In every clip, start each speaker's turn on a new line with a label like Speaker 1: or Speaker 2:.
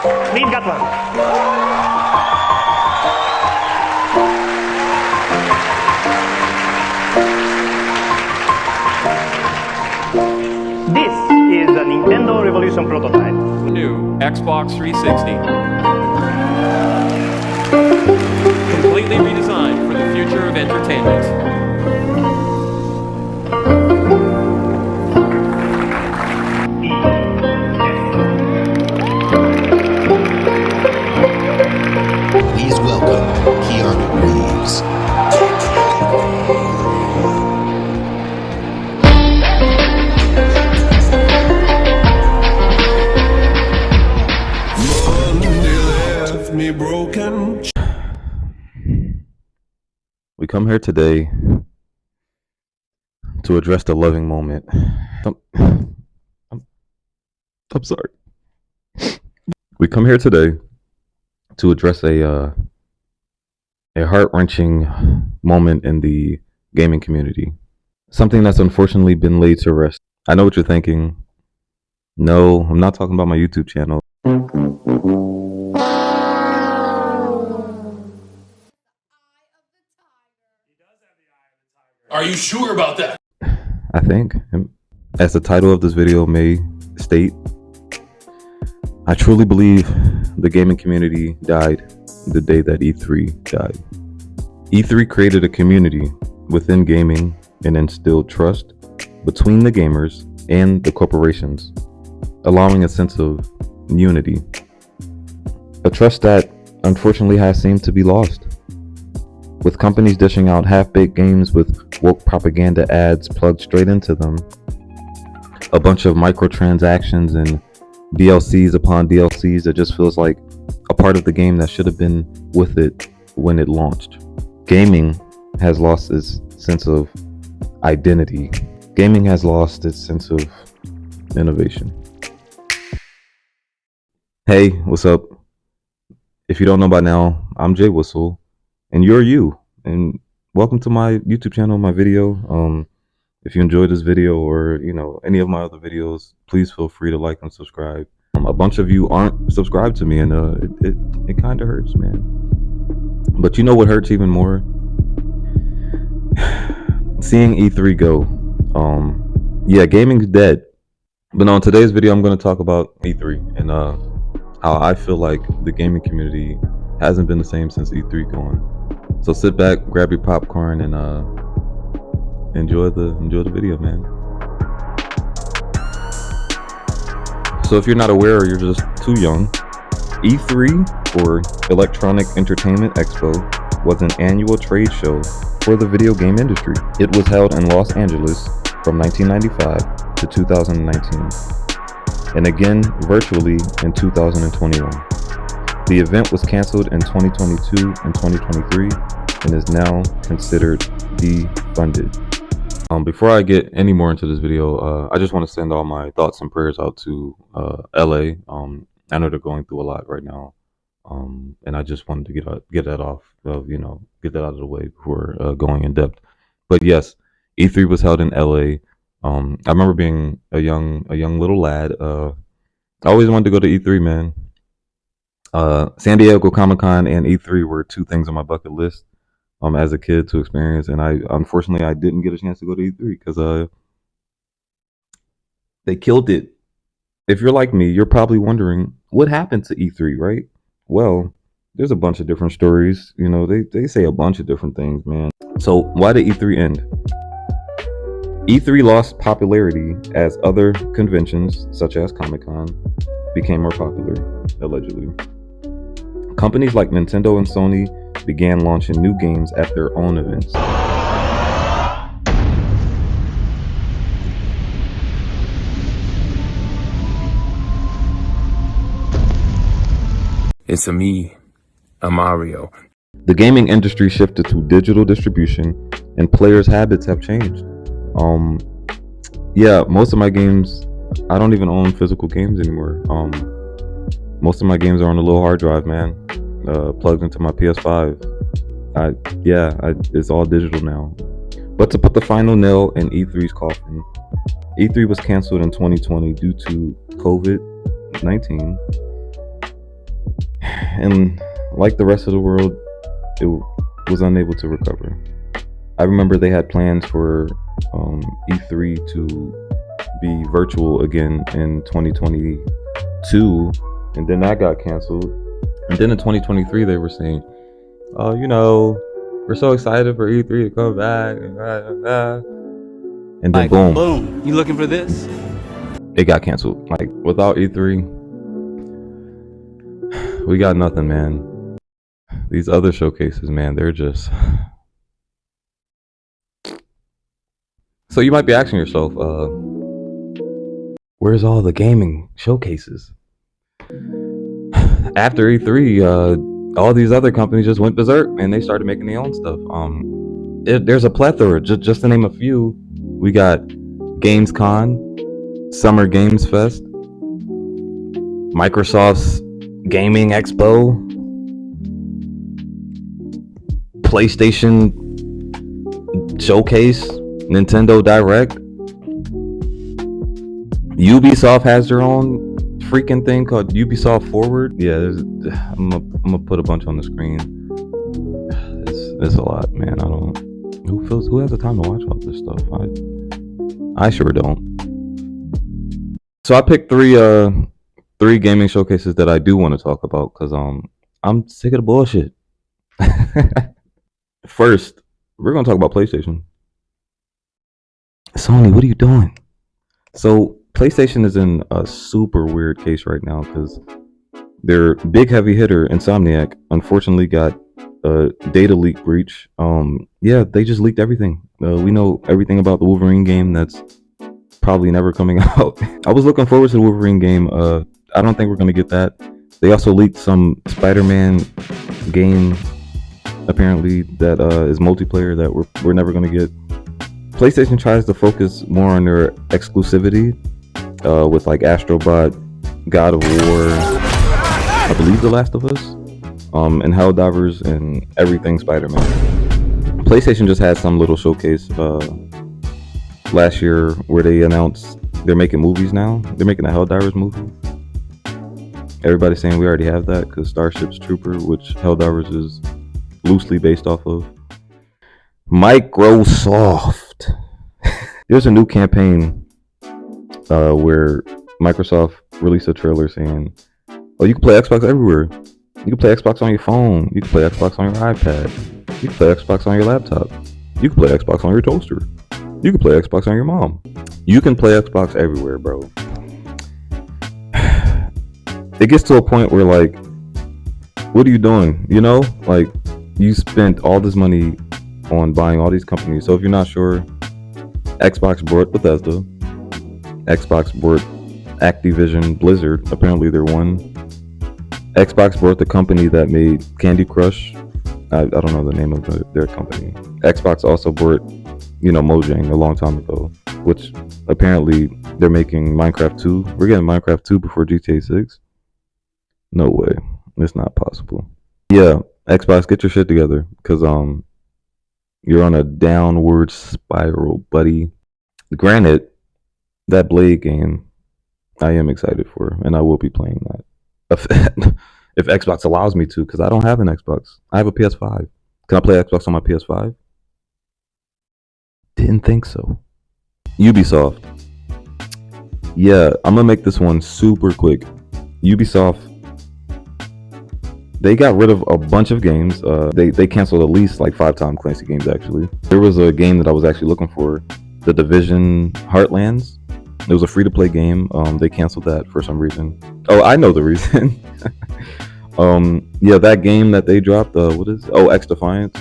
Speaker 1: Lead got one. This is a Nintendo Revolution prototype.
Speaker 2: New Xbox 360. Completely redesigned for the future of entertainment.
Speaker 3: Please welcome Keanu Reeves.
Speaker 4: Me broken.
Speaker 5: We come here today to address the loving moment. I'm sorry. We come here today to address a heart-wrenching moment in the gaming community. Something that's unfortunately been laid to rest. I know what you're thinking. No, I'm not talking about my YouTube channel.
Speaker 4: Are you sure about that?
Speaker 5: I think, as the title of this video may state, I truly believe the gaming community died the day that E3 died. E3 created a community within gaming and instilled trust between the gamers and the corporations, allowing a sense of unity. A trust that unfortunately has seemed to be lost, with companies dishing out half-baked games with woke propaganda ads plugged straight into them, a bunch of microtransactions and DLCs upon DLCs that just feels like a part of the game that should have been with it when it launched. Gaming has lost its sense of identity. Gaming has lost its sense of innovation. Hey, what's up? If you don't know by now, I'm Jay Whistle, and you're you. And welcome to my YouTube channel, my video. If you enjoyed this video or any of my other videos, please feel free to like and subscribe. A bunch of you aren't subscribed to me, and it kind of hurts, man. But you know what hurts even more? Seeing E3 go. Yeah, gaming's dead. But on today's video, I'm going to talk about E3 and how I feel like the gaming community hasn't been the same since E3 gone. So sit back, grab your popcorn, and enjoy the video, man. So if you're not aware or you're just too young, E3, or Electronic Entertainment Expo, was an annual trade show for the video game industry. It was held in Los Angeles from 1995 to 2019, and again virtually in 2021. The event was canceled in 2022 and 2023 and is now considered defunded. Before I get any more into this video, I just want to send all my thoughts and prayers out to LA. I know they're going through a lot right now, and I just wanted to get that off of get that out of the way before going in depth. But yes, E3 was held in LA. I remember being a young little lad. I always wanted to go to E3, man. San Diego Comic-Con and E3 were two things on my bucket list as a kid to experience, and unfortunately I didn't get a chance to go to E3 because they killed it. If you're like me, you're probably wondering what happened to E3, right? Well, there's a bunch of different stories. They say a bunch of different things, man. So why did E3 end? E3 lost popularity as other conventions such as Comic-Con became more popular, allegedly. Companies like Nintendo and Sony began launching new games at their own events.
Speaker 6: It's me, Mario.
Speaker 5: The gaming industry shifted to digital distribution, and players' habits have changed. Yeah, most of my games, I don't even own physical games anymore. Most of my games are on a little hard drive, man, plugged into my PS5. It's all digital now. But to put the final nail in E3's coffin, E3 was canceled in 2020 due to COVID-19. And like the rest of the world, it was unable to recover. I remember they had plans for E3 to be virtual again in 2022, and then that got canceled. And then in 2023, they were saying, "Oh, we're so excited for E3 to come back," and then boom,
Speaker 2: You looking for this?
Speaker 5: it got canceled. Like without E3, we got nothing, man. These other showcases, man, they're just. So you might be asking yourself, where's all the gaming showcases? After E3, all these other companies just went berserk and they started making their own stuff. There's a plethora. Just to name a few, we got Gamescom, Summer Games Fest, Microsoft's Gaming Expo, PlayStation Showcase, Nintendo Direct. Ubisoft has their own freaking thing called Ubisoft Forward. Yeah, I'm gonna put a bunch on the screen. It's a lot, man. Who has the time to watch all this stuff? I sure don't. So I picked three gaming showcases that I do want to talk about because I'm sick of the bullshit. First, we're gonna talk about PlayStation. Sony, what are you doing? So PlayStation is in a super weird case right now because their big heavy hitter Insomniac unfortunately got a data leak breach. They just leaked everything. We know everything about the Wolverine game that's probably never coming out. I was looking forward to the Wolverine game. I don't think we're gonna get that. They also leaked some Spider-Man game apparently that is multiplayer that we're never gonna get. PlayStation tries to focus more on their exclusivity with like Astrobot, God of War, I believe The Last of Us, and Helldivers and everything Spider-Man. PlayStation just had some little showcase last year where they announced they're making movies now. They're making a Helldivers movie. Everybody's saying we already have that because Starship's Trooper, which Helldivers is loosely based off of. Microsoft. There's a new campaign where Microsoft released a trailer saying, "Oh, you can play Xbox everywhere. You can play Xbox on your phone. You can play Xbox on your iPad. You can play Xbox on your laptop. You can play Xbox on your toaster. You can play Xbox on your mom. You can play Xbox everywhere, bro." It gets to a point where like, what are you doing? Like you spent all this money on buying all these companies. So if you're not sure, Xbox bought Bethesda. Xbox bought Activision Blizzard. Apparently they're one. Xbox bought the company that made Candy Crush. I don't know the name of their company. Xbox also bought, Mojang a long time ago, which apparently they're making Minecraft 2. We're getting Minecraft 2 before GTA 6. No way. It's not possible. Yeah, Xbox, get your shit together, because you're on a downward spiral, buddy. Granted, that Blade game, I am excited for, and I will be playing that. If Xbox allows me to, because I don't have an Xbox. I have a PS5. Can I play Xbox on my PS5? Didn't think so. Ubisoft. Yeah, I'm gonna make this one super quick. Ubisoft, they got rid of a bunch of games. They canceled at least like 5 Tom Clancy games, actually. There was a game that I was actually looking for, The Division Heartlands. It was a free-to-play game. They canceled that for some reason. Oh, I know the reason. That game that they dropped, X Defiance.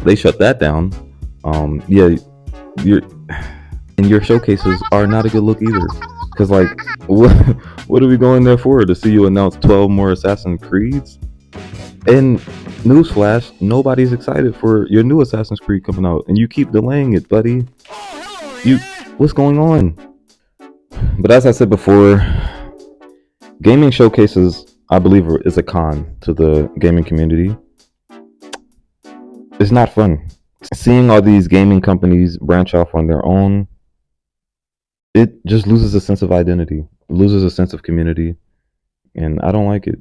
Speaker 5: They shut that down. Your showcases are not a good look either. Because, like, what are we going there for? To see you announce 12 more Assassin's Creeds? And newsflash, nobody's excited for your new Assassin's Creed coming out. And you keep delaying it, buddy. What's going on? But as I said before, gaming showcases, I believe, is a con to the gaming community. It's not fun. Seeing all these gaming companies branch off on their own, it just loses a sense of identity, loses a sense of community, and I don't like it.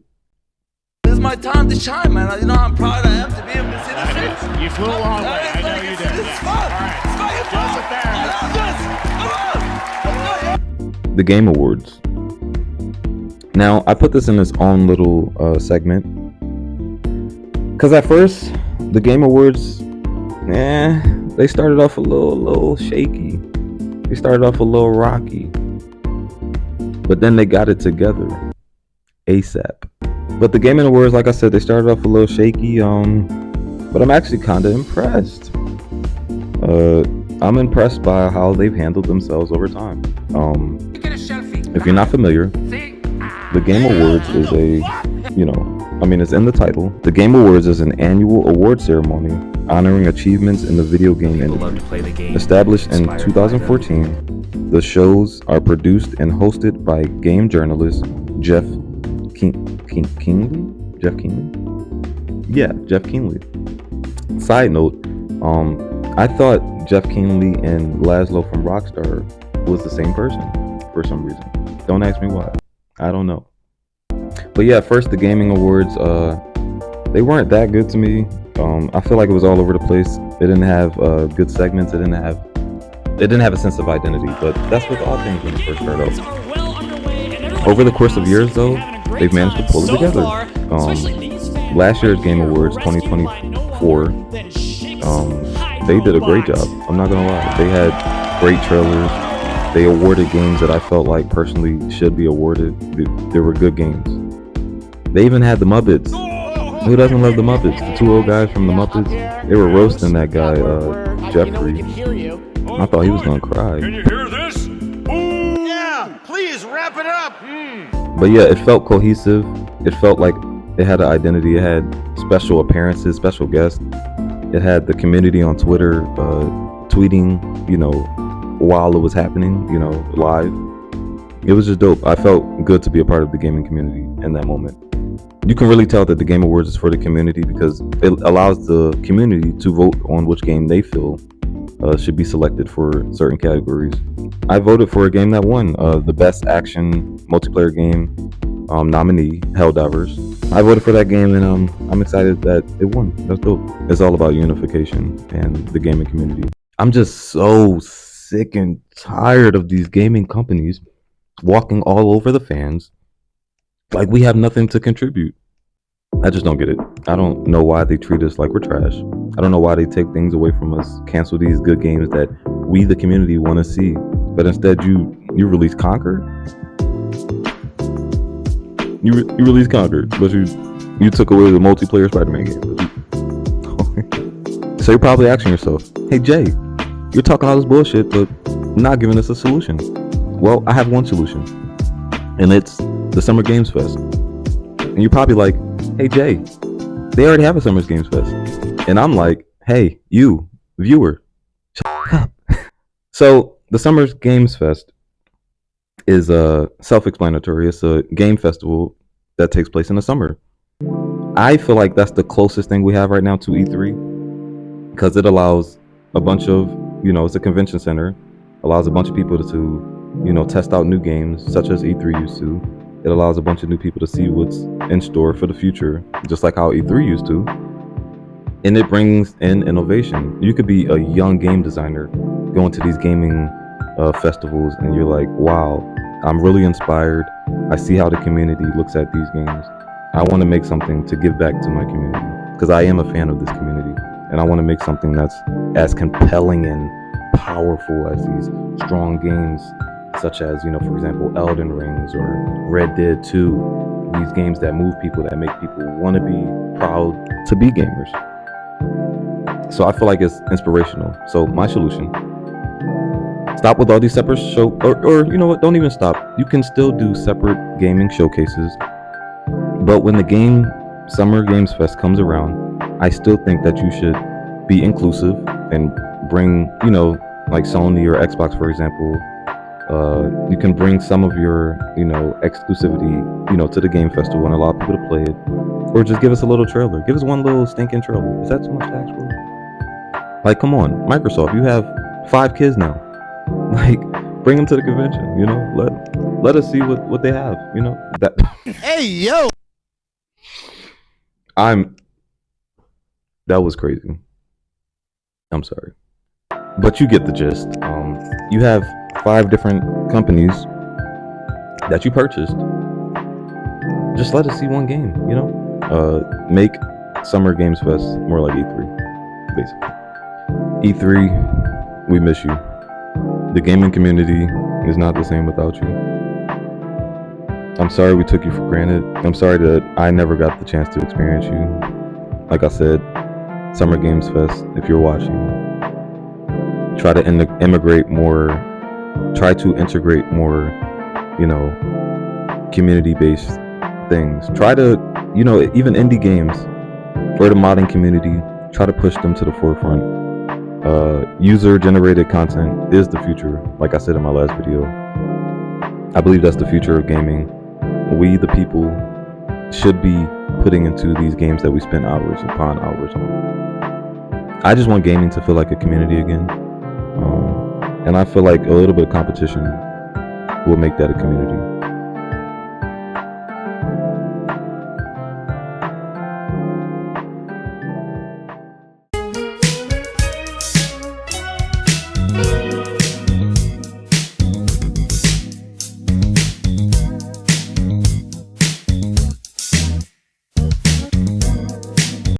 Speaker 7: my time to shine, man. You know how proud I am to be able to see this shit.
Speaker 8: You flew a long way. I know you did.
Speaker 7: This is fun.
Speaker 5: The Game Awards. Now, I put this in its own little segment because at first, the Game Awards, they started off a little shaky. They started off a little rocky, but then they got it together ASAP. But the Game Awards, like I said, they started off a little shaky. But I'm actually kind of impressed. I'm impressed by how they've handled themselves over time. If you're not familiar, the Game Awards is it's in the title. The Game Awards is an annual award ceremony honoring achievements in the video game industry. Established in 2014, the shows are produced and hosted by game journalist Jeff Keighley? Yeah, Jeff Keighley. Side note, I thought Jeff Keighley and Laszlo from Rockstar was the same person for some reason. Don't ask me why. I don't know. But yeah, first the gaming awards, they weren't that good to me. I feel like it was all over the place. It didn't have good segments. It didn't have a sense of identity. But that's with all things when you first start out. Over the course of years, though, they've managed to pull it together. Last year's Game Awards 2024, they did a great job. I'm not gonna lie. They had great trailers. They awarded games that I felt like personally should be awarded. They were good games. They even had the Muppets. Who doesn't love the Muppets? The two old guys from the Muppets. They were roasting that guy, Jeffrey. I thought he was gonna cry.
Speaker 4: Can you hear this? Ooh. Yeah, please wrap it up.
Speaker 5: But yeah, it felt cohesive. It felt like it had an identity. It had special appearances, special guests. It had the community on Twitter tweeting, while it was happening, live. It was just dope. I felt good to be a part of the gaming community in that moment. You can really tell that the Game Awards is for the community because it allows the community to vote on which game they feel should be selected for certain categories. I voted for a game that won the Best Action Multiplayer Game nominee, Helldivers. I voted for that game, and I'm excited that it won. That's dope. It's all about unification and the gaming community. I'm just so sick and tired of these gaming companies walking all over the fans like we have nothing to contribute. I just don't get it. I don't know why they treat us like we're trash. I don't know why they take things away from us, cancel these good games that we, the community, want to see. But instead, you release Conquer. You released Conquer, but you took away the multiplayer Spider-Man game. So you're probably asking yourself, hey Jay, you're talking all this bullshit, but not giving us a solution. Well, I have one solution, and it's the Summer Games Fest. And you're probably like, hey Jay, they already have a Summer Games Fest. And I'm like, hey, you, viewer, shut up. So the Summer Games Fest is self-explanatory. It's a game festival that takes place in the summer. I feel like that's the closest thing we have right now to E3 because it allows a bunch of, it's a convention center, allows a bunch of people to test out new games such as E3 used to. It allows a bunch of new people to see what's in store for the future, just like how E3 used to. And it brings in innovation. You could be a young game designer going to these gaming festivals and you're like, wow, I'm really inspired. I see how the community looks at these games. I want to make something to give back to my community because I am a fan of this community. And I want to make something that's as compelling and powerful as these strong games such as, for example, Elden Rings or Red Dead 2, these games that move people, that make people want to be proud to be gamers. So I feel like it's inspirational. So my solution, stop with all these separate or you know what, don't even stop. You can still do separate gaming showcases. But when the Summer Games Fest comes around, I still think that you should be inclusive and bring, like Sony or Xbox, for example, you can bring some of your, exclusivity, to the game festival and allow people to play it. Or just give us a little trailer. Give us one little stinking trailer. Is that too much to ask for? Like, come on, Microsoft, you have 5 kids now. Like, bring them to the convention, let us see what they have, that.
Speaker 3: Hey, yo!
Speaker 5: That was crazy. I'm sorry. But you get the gist. You have 5 different companies that you purchased. Just let us see one game, you know? Make Summer Games Fest more like E3, basically. E3, we miss you. The gaming community is not the same without you. I'm sorry we took you for granted. I'm sorry that I never got the chance to experience you. Like I said, Summer Games Fest, if you're watching, try to integrate more, you know, community-based things. Try to, you know, even indie games or the modding community, try to push them to the forefront. User-generated content is the future, like I said in my last video. I believe that's the future of gaming. We, the people, should be putting into these games that we spend hours upon hours on. I just want gaming to feel like a community again. And I feel like a little bit of competition will make that a community.